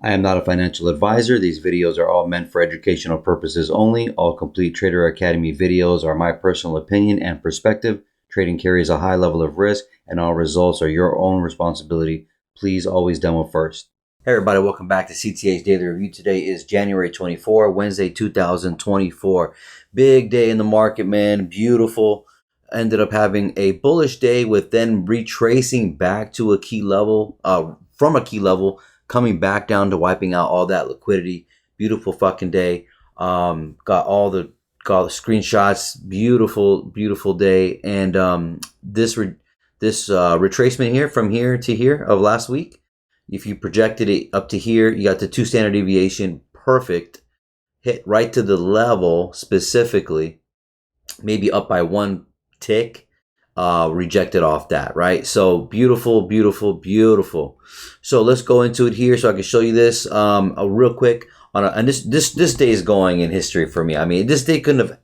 I am not a financial advisor. These videos are all meant for educational purposes only. All complete Trader Academy videos are my personal opinion and perspective. Trading carries a high level of risk, and all results are your own responsibility. Please always demo first. Hey everybody, welcome back to CTA's Daily Review. Today is January 24, Wednesday, 2024. Big day in the market, man. Beautiful. Ended up having a bullish day with then retracing back to a key level, from a key level, coming back down to wiping out all that liquidity. Beautiful fucking day. Got all the screenshots. Beautiful day. And this retracement here from here to here of last week. If you projected it up to here, you got the 2 standard deviation, perfect. Hit right to the level specifically, maybe up by 1 tick. Rejected off that, right? So beautiful. So let's go into it here so I can show you this real quick. And this day is going in history for me. I mean, this day couldn't have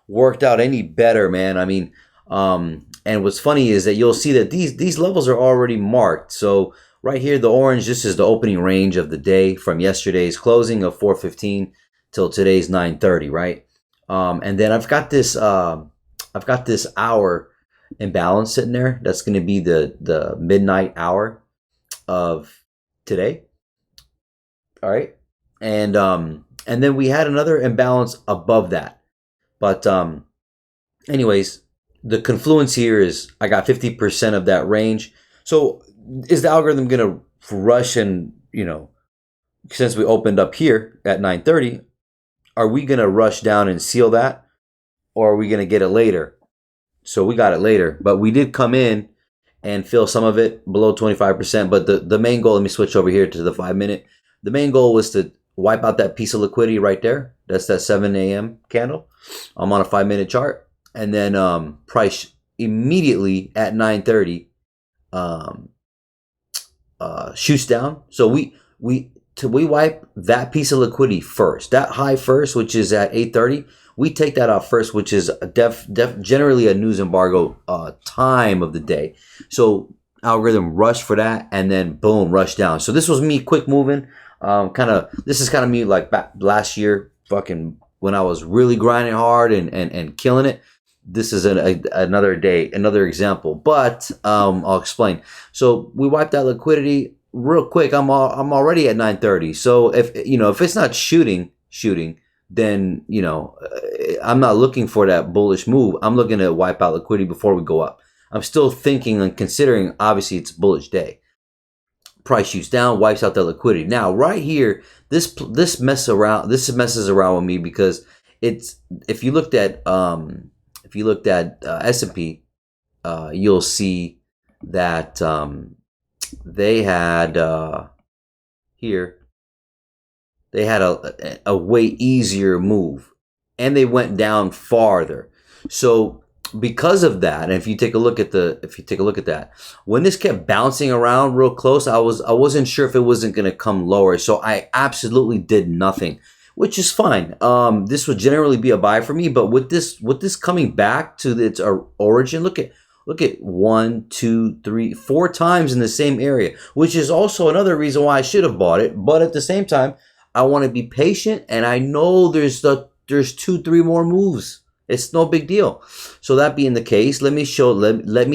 worked out any better, man. I mean, and what's funny is that you'll see that these levels are already marked. So right here, the orange, this is the opening range of the day from yesterday's closing of 4:15 till today's 9:30, right? And then I've got this hour imbalance sitting there. That's going to be the midnight hour of today. All right. And then we had another imbalance above that. But anyways, the confluence here is I got 50% of that range. So is the algorithm going to rush and, since we opened up here at 9:30, are we going to rush down and seal that, or are we going to get it later? So we got it later, but we did come in and fill some of it below 25%. But the main goal, let me switch over here to the 5-minute. The main goal was to wipe out that piece of liquidity right there. That's that 7 a.m. candle. I'm on a 5-minute chart. And then price immediately at 9:30 shoots down. So we wipe that piece of liquidity first. That high first, which is at 8:30. We take that off first, which is generally a news embargo time of the day. So algorithm rush for that, and then boom, rush down. So this was me quick moving. This is kind of me like back last year, fucking when I was really grinding hard and killing it. This is another day, another example. But I'll explain. So we wipe that liquidity real quick. I'm already at 9:30. So if it's not shooting, then I'm not looking for that bullish move. I'm looking to wipe out liquidity before we go up. I'm still thinking and considering, obviously, it's a bullish day. Price shoots down, wipes out the liquidity. Now, right here, this messes around with me because it's if you looked at S&P, you'll see that they had here. They had a way easier move, and they went down farther. So because of that, and if you take a look at that, when this kept bouncing around real close, I wasn't sure if it wasn't going to come lower. So I absolutely did nothing, which is fine. This would generally be a buy for me, but with this coming back to its origin, look at 1, 2, 3, 4 times in the same area, which is also another reason why I should have bought it. But at the same time, I want to be patient, and I know there's 2, 3 more moves. It's no big deal. So that being the case, let me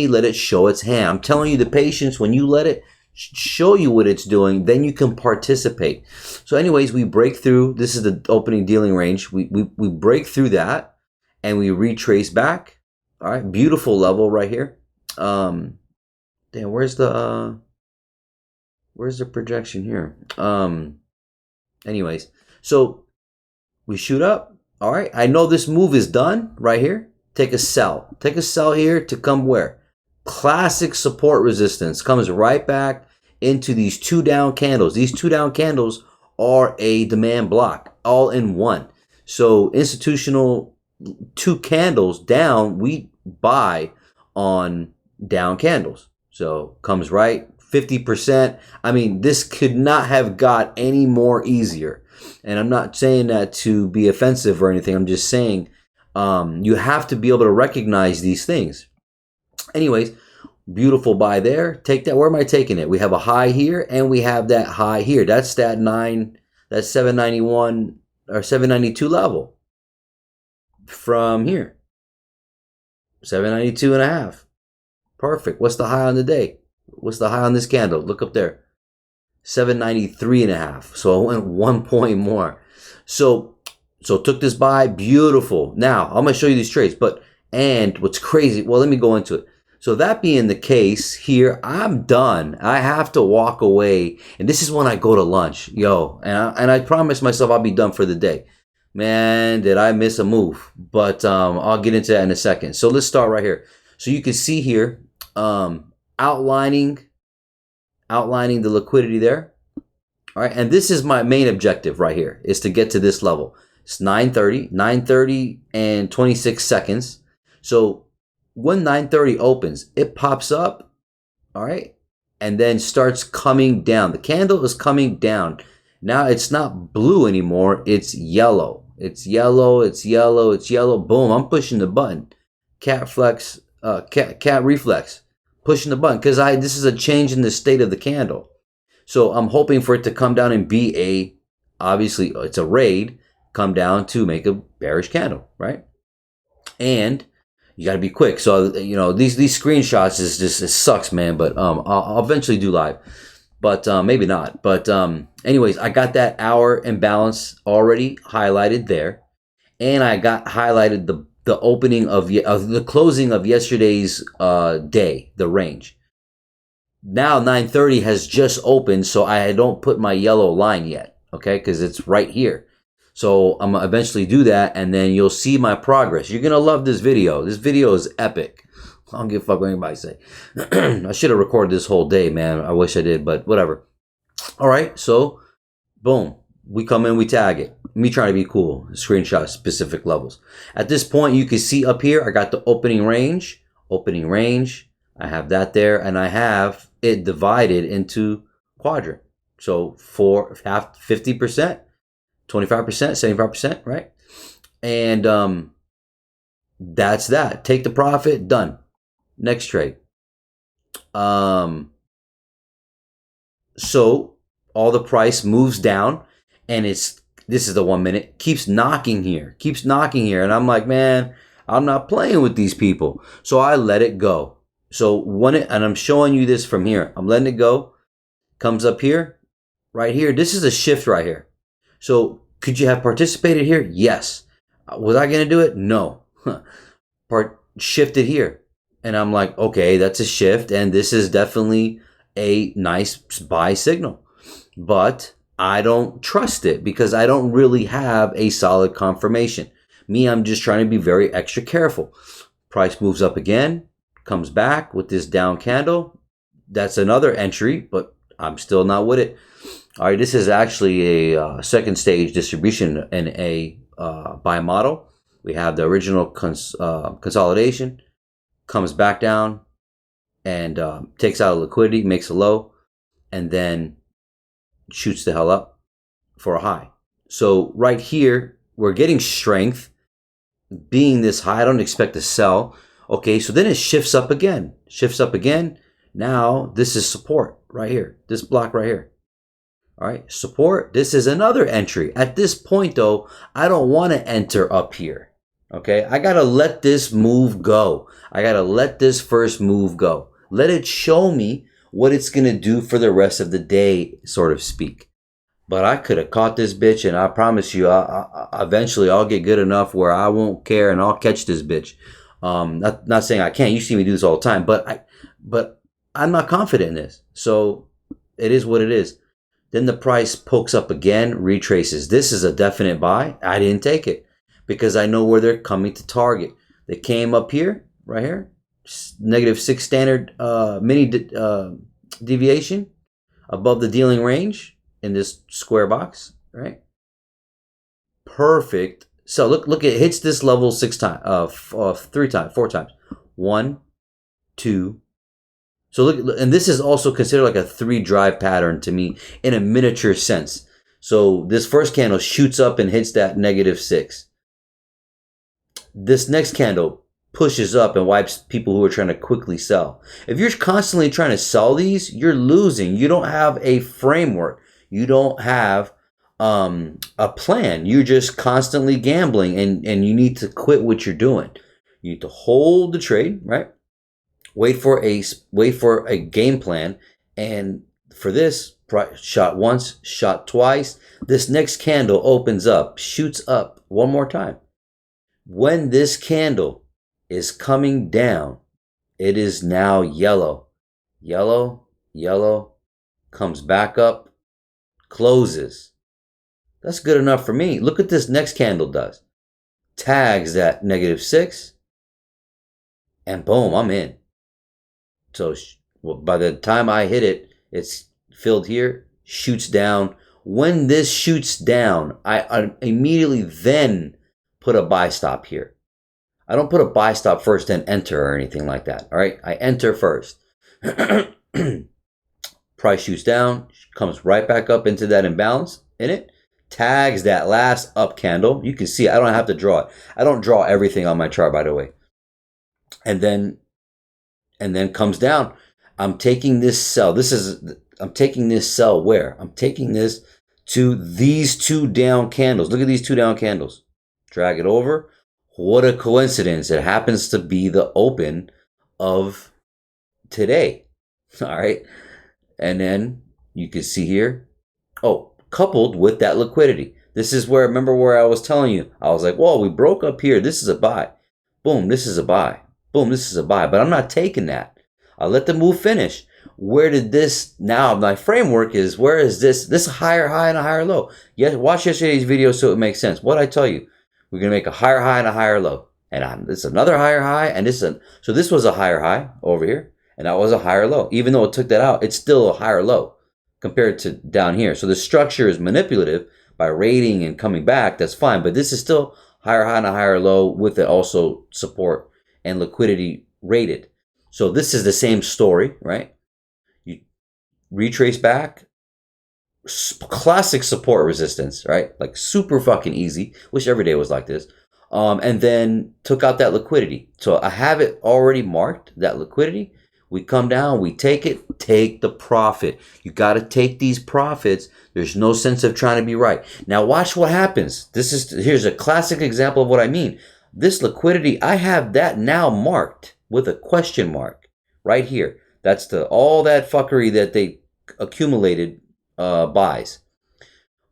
let it show its hand. I'm telling you, the patience, when you let it show you what it's doing, then you can participate. So anyways, we break through. This is the opening dealing range. We break through that, and we retrace back. All right, beautiful level right here. Damn, where's the projection here? Anyways, so we shoot up. All right, I know this move is done right here. Take a sell. Take a sell here to come where? Classic support resistance comes right back into these 2 down candles. These 2 down candles are a demand block all in one. So institutional 2 candles down, we buy on down candles. So comes right 50%. I mean, this could not have got any more easier. And I'm not saying that to be offensive or anything. I'm just saying you have to be able to recognize these things. Anyways, Beautiful buy there. Take that. Where am I taking it? We have a high here and we have that high here. That's that 791 or 792 level from here. 792 and a half. Perfect. What's the high on the day? What's the high on this candle? Look up there. 793 and a half. So I went 1 point more. So took this buy. Beautiful. Now I'm going to show you these trades. And what's crazy, well, let me go into it. So that being the case here, I'm done. I have to walk away. And this is when I go to lunch. And I promise myself I'll be done for the day. Man, did I miss a move. But I'll get into that in a second. So let's start right here. So you can see here, outlining the liquidity there. All right, and this is my main objective right here, is to get to this level. It's 9:30 and 26 seconds. So when 9:30 opens, it pops up, all right, and then starts coming down. The candle is coming down. Now it's not blue anymore, it's yellow. It's yellow, it's yellow, it's yellow. Boom, I'm pushing the button. Cat reflex. Pushing the button because this is a change in the state of the candle. So I'm hoping for it to come down and be obviously it's a raid, come down to make a bearish candle, right? And you got to be quick. So, these screenshots is just, it sucks, man. But I'll eventually do live, but maybe not. But anyways, I got that hour imbalance already highlighted there, and I got highlighted the opening of the closing of yesterday's day, the range. Now 9:30 has just opened, so I don't put my yellow line yet, okay? Because it's right here. So I'm going to eventually do that, and then you'll see my progress. You're going to love this video. This video is epic. I don't give a fuck what anybody say. I should have recorded this whole day, man. I wish I did, but whatever. All right, so boom. We come in, we tag it. Me trying to be cool. Screenshot specific levels. At this point, you can see up here, I got the opening range. Opening range. I have that there, and I have it divided into quadrant. So for 50%. 25%, 75%, right? And that's that. Take the profit, done. Next trade. So all the price moves down, and this is the 1 minute, keeps knocking here, and I'm like, man, I'm not playing with these people. So I let it go. So and I'm showing you this from here. I'm letting it go. Comes up here, right here. This is a shift right here. So could you have participated here? Yes. Was I going to do it? No. Shifted here. And I'm like, okay, that's a shift. And this is definitely a nice buy signal. But I don't trust it because I don't really have a solid confirmation. I'm just trying to be very extra careful. Price moves up again, comes back with this down candle. That's another entry, but I'm still not with it. All right, this is actually a second stage distribution in a buy model. We have the original consolidation, comes back down, and takes out a liquidity, makes a low, and then shoots the hell up for a high. So right here, we're getting strength. Being this high, I don't expect to sell. Okay, so then it shifts up again. Now this is support right here, this block right here. All right, support. This is another entry. At this point, though, I don't want to enter up here. Okay, I got to let this move go. I got to let this first move go. Let it show me what it's going to do for the rest of the day, sort of speak. But I could have caught this bitch, and I promise you, eventually I'll get good enough where I won't care, and I'll catch this bitch. Not saying I can't. You see me do this all the time, but I'm not confident in this. So it is what it is. Then the price pokes up again, retraces. This is a definite buy. I didn't take it because I know where they're coming to target. They came up here, right here, -6 standard mini deviation above the dealing range in this square box, right? Perfect. So look, it hits this level 4 times. 1, 2. So look, and this is also considered like a 3 drive pattern to me in a miniature sense. So this first candle shoots up and hits that -6. This next candle pushes up and wipes people who are trying to quickly sell. If you're constantly trying to sell these, you're losing. You don't have a framework. You don't have a plan. You're just constantly gambling, and you need to quit what you're doing. You need to hold the trade, right? Wait for a game plan, and for this, shot once, shot twice. This next candle opens up, shoots up one more time. When this candle is coming down, it is now yellow. Yellow, yellow, comes back up, closes. That's good enough for me. Look what this next candle does. Tags that -6, and boom, I'm in. So by the time I hit it, it's filled here, shoots down. When this shoots down, I immediately then put a buy stop here. I don't put a buy stop first, then enter or anything like that. All right, I enter first. Price shoots down, comes right back up into that imbalance in it, tags that last up candle. You can see I don't have to draw it. I don't draw everything on my chart, by the way. And then comes down. I'm taking this sell. I'm taking this sell where? I'm taking this to these two down candles. Look at these two down candles. Drag it over. What a coincidence. It happens to be the open of today. All right. And then you can see here, coupled with that liquidity. This is where, remember where I was telling you, I was like, whoa, we broke up here. This is a buy. Boom, this is a buy. Boom, this is a buy. But I'm not taking that. I'll let the move finish. Where did this, now my framework is, where is this? This higher high and a higher low. Yes, watch yesterday's video so it makes sense. What I tell you, we're going to make a higher high and a higher low. And this is another higher high. And so this was a higher high over here. And that was a higher low. Even though it took that out, it's still a higher low compared to down here. So the structure is manipulative by rating and coming back. That's fine. But this is still higher high and a higher low with it also support and liquidity rated. So this is the same story, right? You retrace back, classic support resistance, right? Like super fucking easy. Wish every day was like this. And then took out that liquidity. So I have it already marked, that liquidity. We come down, we take it, take the profit. You got to take these profits. There's no sense of trying to be right. Now watch what happens. Here's a classic example of what I mean. This liquidity, I have that now marked with a question mark right here. That's all that fuckery that they accumulated buys.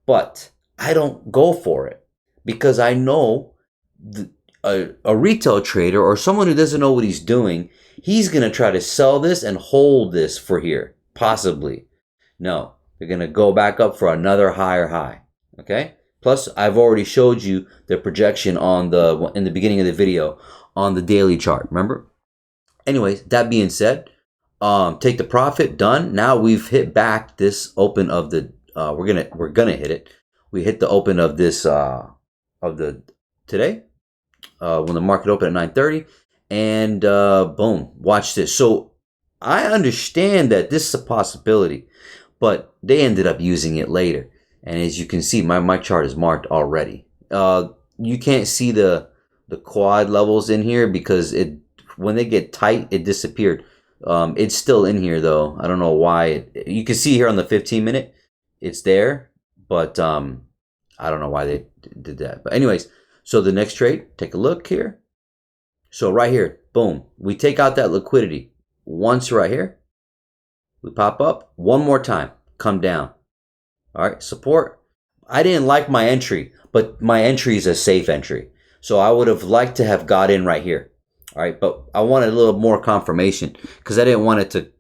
But I don't go for it because I know a retail trader or someone who doesn't know what he's doing, he's going to try to sell this and hold this for here, possibly. No, they're going to go back up for another higher high, okay? Plus, I've already showed you the projection in the beginning of the video on the daily chart, remember? Anyways, that being said, take the profit, done. Now we've hit back this open of the, we're gonna hit it. We hit the open of this, today, when the market opened at 9:30. And boom, watch this. So I understand that this is a possibility, but they ended up using it later. And as you can see, my chart is marked already. You can't see the quad levels in here because when they get tight, it disappeared. It's still in here though. I don't know why. You can see here on the 15-minute, it's there, but I don't know why they did that. But anyways, so the next trade, take a look here. So right here, boom, we take out that liquidity once right here. We pop up one more time, come down. All right, support. I didn't like my entry, but my entry is a safe entry. So I would have liked to have got in right here. All right, but I wanted a little more confirmation because I didn't want it to,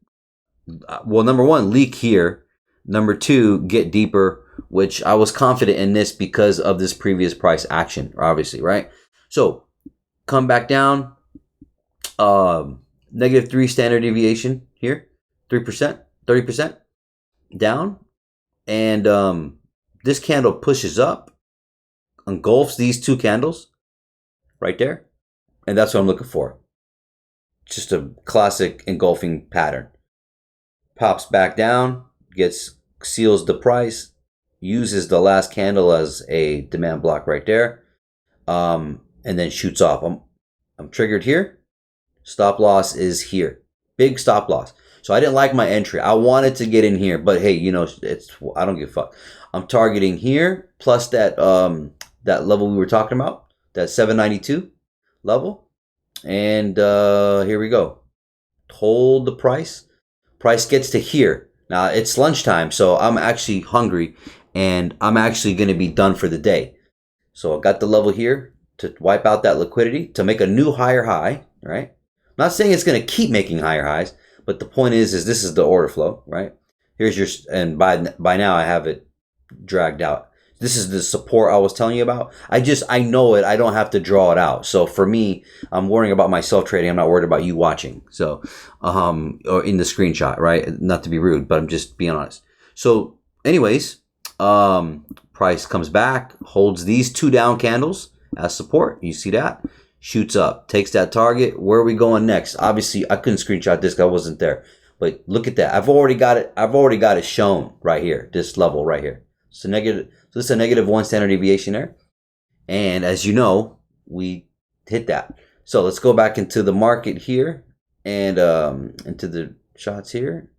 well, number one, leak here. Number two, get deeper, which I was confident in this because of this previous price action, obviously, right? So come back down, -3 standard deviation here, 3%, 30% down. And this candle pushes up, engulfs these two candles right there. And that's what I'm looking for. Just a classic engulfing pattern. Pops back down, seals the price, uses the last candle as a demand block right there, and then shoots off. I'm triggered here. Stop loss is here. Big stop loss. So I didn't like my entry. I wanted to get in here, but hey, you know, I don't give a fuck. I'm targeting here plus that that level we were talking about, that 792 level. And here we go. Hold the price. Price gets to here. Now it's lunchtime, so I'm actually hungry and I'm actually going to be done for the day. So I got the level here to wipe out that liquidity to make a new higher high, right? I'm not saying it's going to keep making higher highs, but the point is this is the order flow, right? Here's your, and by now I have it dragged out. This is the support I was telling you about. I know it. I don't have to draw it out. So for me, I'm worrying about myself trading. I'm not worried about you watching. So, or in the screenshot, right? Not to be rude, but I'm just being honest. So anyways, price comes back, holds these two down candles as support. You see that? Shoots up, takes that target. Where are we going next? Obviously, I couldn't screenshot this because I wasn't there. But look at that. I've already got it shown right here, this level right here. So negative. So this is a -1 standard deviation there. And as you know, we hit that. So let's go back into the market here and into the shots here.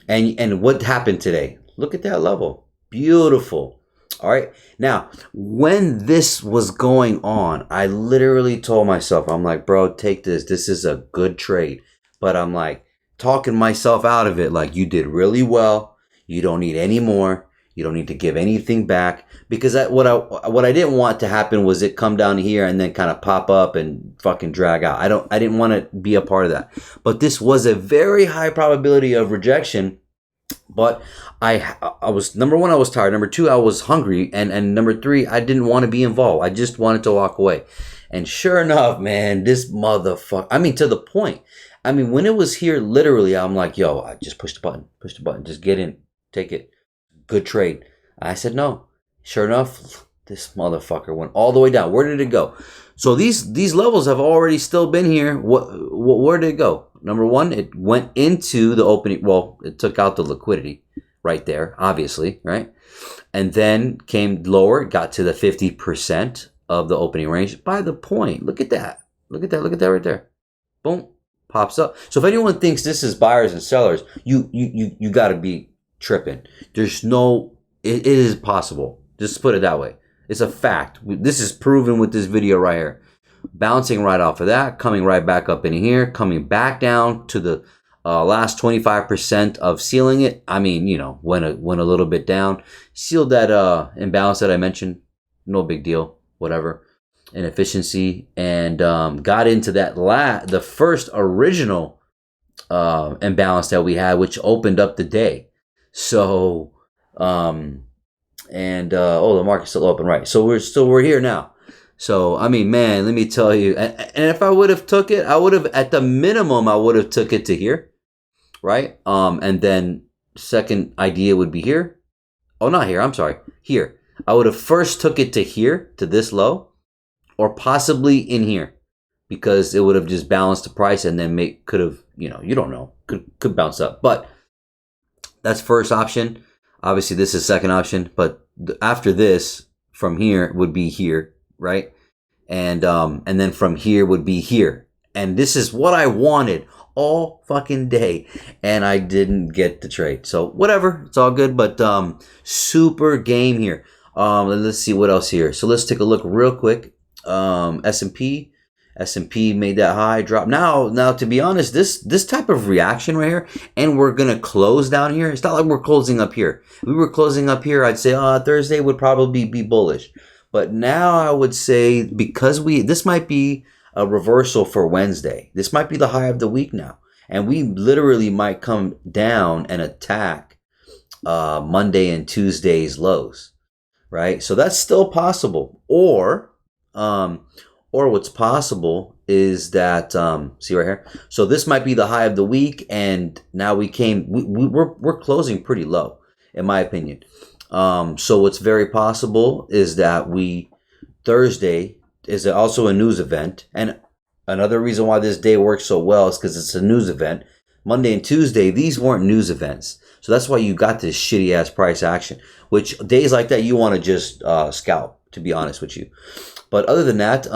And what happened today? Look at that level. Beautiful. All right. Now, when this was going on, I literally told myself, I'm like, bro, take this. This is a good trade. But I'm like talking myself out of it. Like, you did really well. You don't need any more. You don't need to give anything back, because what I didn't want to happen was it come down here and then kind of pop up and fucking drag out. I didn't want to be a part of that. But this was a very high probability of rejection. But I was, number one, I was tired. Number two, I was hungry, and number three, I didn't want to be involved. I just wanted to walk away. And sure enough, man, this motherfucker. I mean, to the point. I mean, when it was here, literally, I'm like, yo, I just push the button, just get in, take it. Good trade. I said no. Sure enough, this motherfucker went all the way down. Where did it go? So these levels have already still been here. Where did it go? Number one, it went into the opening. Well, it took out the liquidity right there, obviously, right? And then came lower, got to the 50% of the opening range by the point. Look at that. Look at that. Look at that right there. Boom. Pops up. So if anyone thinks this is buyers and sellers, you got to be tripping. There's no, it is possible. Just put it that way. It's a fact. This is proven with this video right here. Bouncing right off of that, coming right back up in here, coming back down to the last 25% of sealing it. I mean, you know, went a little bit down, sealed that imbalance that I mentioned. No big deal, whatever. Inefficiency, and got into that the first original imbalance that we had, which opened up the day. So, oh, the market's still open, right? So we're here now. So, I mean, man, let me tell you, and if I would have took it, I would have, at the minimum, I would have took it to here, right? And then second idea would be here. Oh, not here. I'm sorry. Here. I would have first took it to here, to this low, or possibly in here, because it would have just balanced the price and then could have, you know, you don't know, could bounce up. But that's first option. Obviously, this is second option. But after this, from here would be here, right? And then from here would be here. And this is what I wanted all fucking day, and I didn't get the trade. So whatever, it's all good. But super game here. Let's see what else here. So let's take a look real quick. S&P made that high drop. Now to be honest, this type of reaction right here, and we're gonna close down here. It's not like we're closing up here. If we were closing up here, I'd say Thursday would probably be bullish. But now I would say, because this might be a reversal for Wednesday. This might be the high of the week now, and we literally might come down and attack Monday and Tuesday's lows, right? So that's still possible. Or what's possible is that, see right here. So this might be the high of the week, and now we're closing pretty low, in my opinion. So what's very possible is that Thursday is also a news event, and another reason why this day works so well is because it's a news event. Monday and Tuesday, these weren't news events, so that's why you got this shitty ass price action. Which days like that you want to just scalp, to be honest with you. But other than that,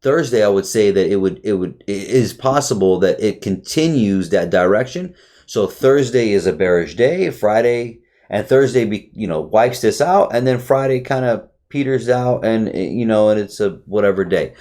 Thursday, I would say that it is possible that it continues that direction. So Thursday is a bearish day, Friday and Thursday, wipes this out, and then Friday kind of peters out, and and it's a whatever day.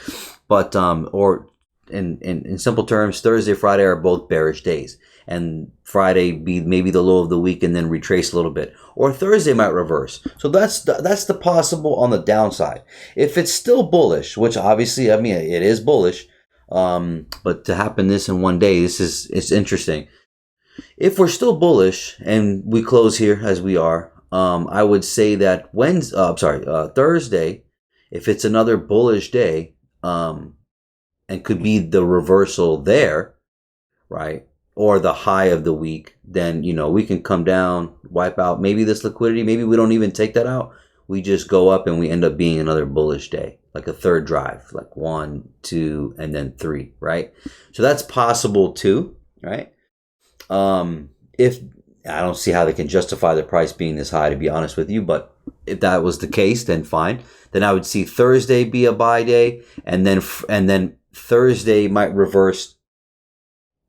But or in simple terms, Thursday, Friday are both bearish days, and Friday be maybe the low of the week and then retrace a little bit, or Thursday might reverse. So that's the possible on the downside. If it's still bullish, which obviously, I mean, it is bullish, but to happen this in one day, it's interesting. If we're still bullish and we close here as we are, I would say that Thursday, if it's another bullish day, and could be the reversal there, right? Or the high of the week, then, we can come down, wipe out maybe this liquidity. Maybe we don't even take that out. We just go up and we end up being another bullish day, like a third drive, like 1, 2, and then 3, right? So that's possible too, right? If I don't see how they can justify the price being this high, to be honest with you, but if that was the case, then fine. Then I would see Thursday be a buy day, and then Thursday might reverse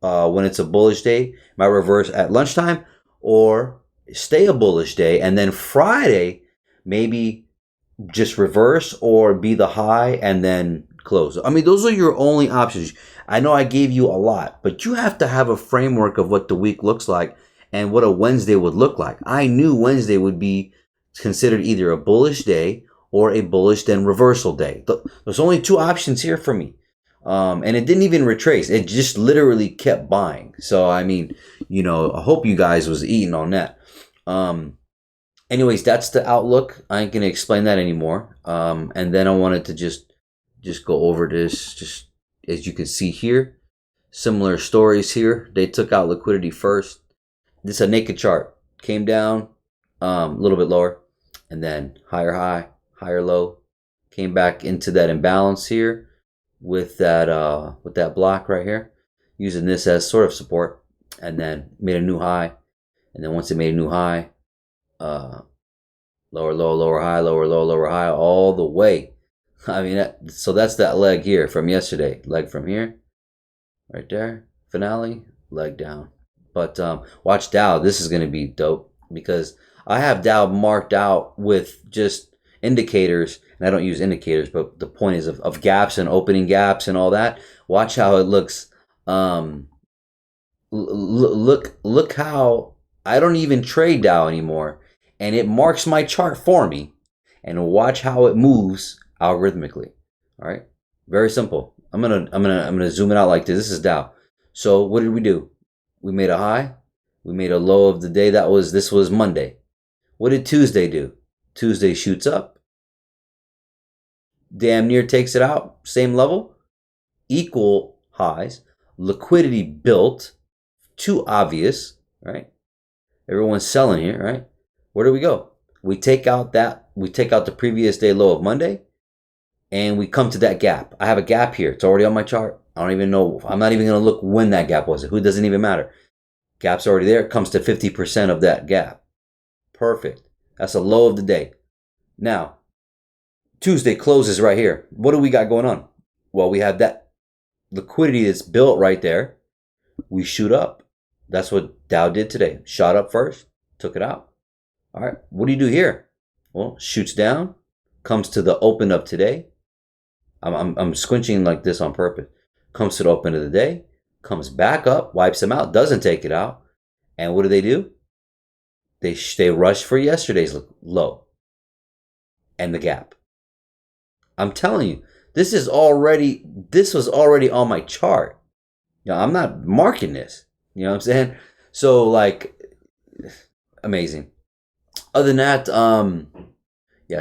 when it's a bullish day, might reverse at lunchtime, or stay a bullish day, and then Friday maybe just reverse or be the high and then close. I mean, those are your only options. I know I gave you a lot, but you have to have a framework of what the week looks like and what a Wednesday would look like. I knew Wednesday would be considered either a bullish day or a bullish then reversal day. There's only two options here for me. And it didn't even retrace. It just literally kept buying. So, I mean, I hope you guys was eating on that. Anyways, that's the outlook. I ain't going to explain that anymore. And then I wanted to just go over this, just as you can see here. Similar stories here. They took out liquidity first. This is a naked chart. Came down a little bit lower, and then higher high, higher low. Came back into that imbalance here with that block right here, using this as sort of support, and then made a new high. And then once it made a new high, lower low, lower high, lower low, lower high, all the way. I mean, so that's that leg here from yesterday. Leg from here, right there, finale, leg down. But watch Dow. This is going to be dope, because I have Dow marked out with just indicators, and I don't use indicators, but the point is of gaps and opening gaps and all that. Watch how it looks. Look how I don't even trade Dow anymore, and it marks my chart for me. And watch how it moves algorithmically. All right, very simple. I'm gonna zoom it out like this. This is Dow. So what did we do? We made a high. We made a low of the day. This was Monday. What did Tuesday do? Tuesday shoots up. Damn near takes it out. Same level. Equal highs. Liquidity built. Too obvious, right? Everyone's selling here, right? Where do we go? We take out the previous day low of Monday, and we come to that gap. I have a gap here. It's already on my chart. I don't even know. I'm not even going to look when that gap was. It doesn't even matter. Gap's already there. It comes to 50% of that gap. Perfect. That's a low of the day. Now, Tuesday closes right here. What do we got going on? Well, we have that liquidity that's built right there. We shoot up. That's what Dow did today. Shot up first, took it out. All right. What do you do here? Well, shoots down, comes to the open of today. I'm squinching like this on purpose. Comes to the open of the day, comes back up, wipes them out, doesn't take it out. And what do? They rush for yesterday's low and the gap. I'm telling you, this was already on my chart. I'm not marking this. You know what I'm saying? So, like, amazing. Other than that,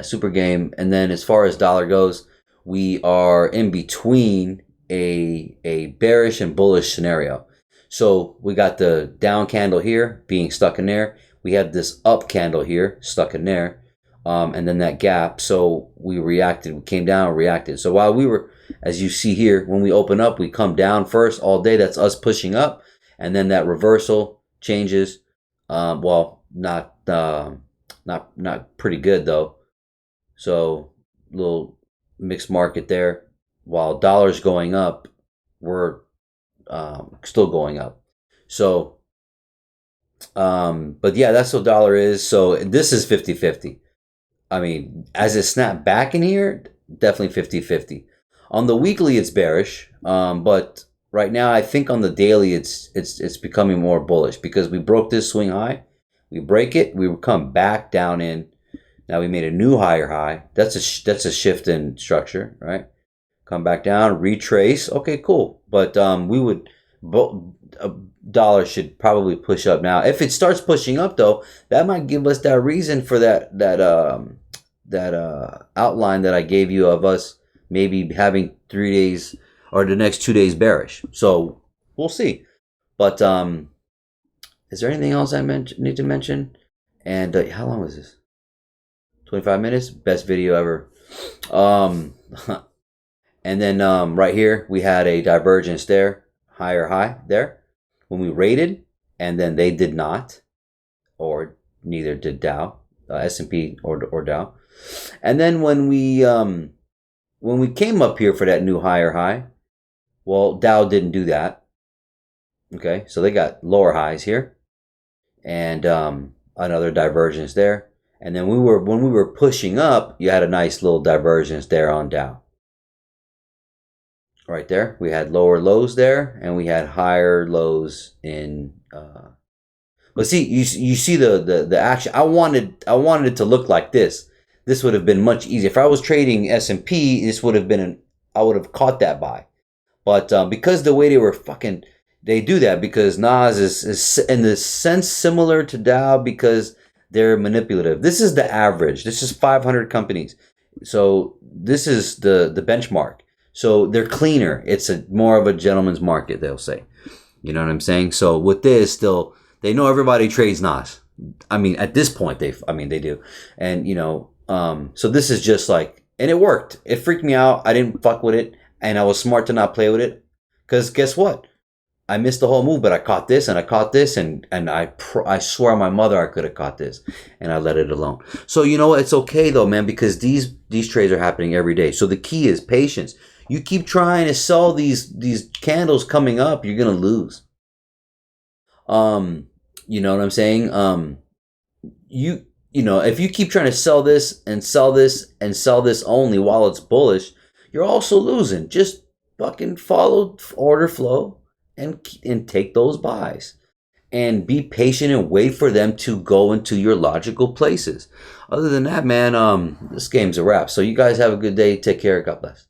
super game. And then as far as dollar goes, we are in between a bearish and bullish scenario. So we got the down candle here being stuck in there. We have this up candle here stuck in there. And then that gap. So we reacted. We came down, reacted. So while we were, as you see here, when we open up, we come down first all day. That's us pushing up. And then that reversal changes. Not pretty good though. So little mixed market there. while dollar's going up, we're still going up. So, but yeah, that's what dollar is. So this is 50-50. I mean, as it snapped back in here, definitely 50-50. On the weekly, it's bearish, but right now, I think on the daily, it's becoming more bullish because we broke this swing high. We break it, we come back down in. Now we made a new higher high. That's a shift in structure, right? Come back down, retrace. Okay, cool. But we would a dollar should probably push up now. If it starts pushing up, though, that might give us that reason for that outline that I gave you of us maybe having 3 days or the next 2 days bearish. So we'll see. But is there anything else I need to mention? And how long was this? 25 minutes. Best video ever. And then right here we had a divergence there, higher high there when we rated, and then they did not, or neither did Dow, S&P or Dow. And then when we came up here for that new higher high, well, Dow didn't do that. Okay, so they got lower highs here, and another divergence there. And then when we were pushing up, you had a nice little divergence there on Dow. Right there, we had lower lows there, and we had higher lows in. But see, you see the action. I wanted it to look like this. This would have been much easier if I was trading S&P. This would have been I would have caught that buy, but because the way they do that because Nas is in the sense similar to Dow because they're manipulative. This is the average. This is 500 companies, so this is the benchmark. So they're cleaner. It's more of a gentleman's market, they'll say. You know what I'm saying? So with this, they know everybody trades Nas. I mean, at this point, they do. And, so this is just like, and it worked. It freaked me out. I didn't fuck with it. And I was smart to not play with it. Because guess what? I missed the whole move, but I caught this and I caught this. And I swear on my mother I could have caught this. And I let it alone. So, you know what? It's okay, though, man, because these trades are happening every day. So the key is patience. You keep trying to sell these candles coming up, you're gonna lose. You know what I'm saying? If you keep trying to sell this and sell this and sell this only while it's bullish, you're also losing. Just fucking follow order flow and take those buys. And be patient and wait for them to go into your logical places. Other than that, man, this game's a wrap. So you guys have a good day. Take care. God bless.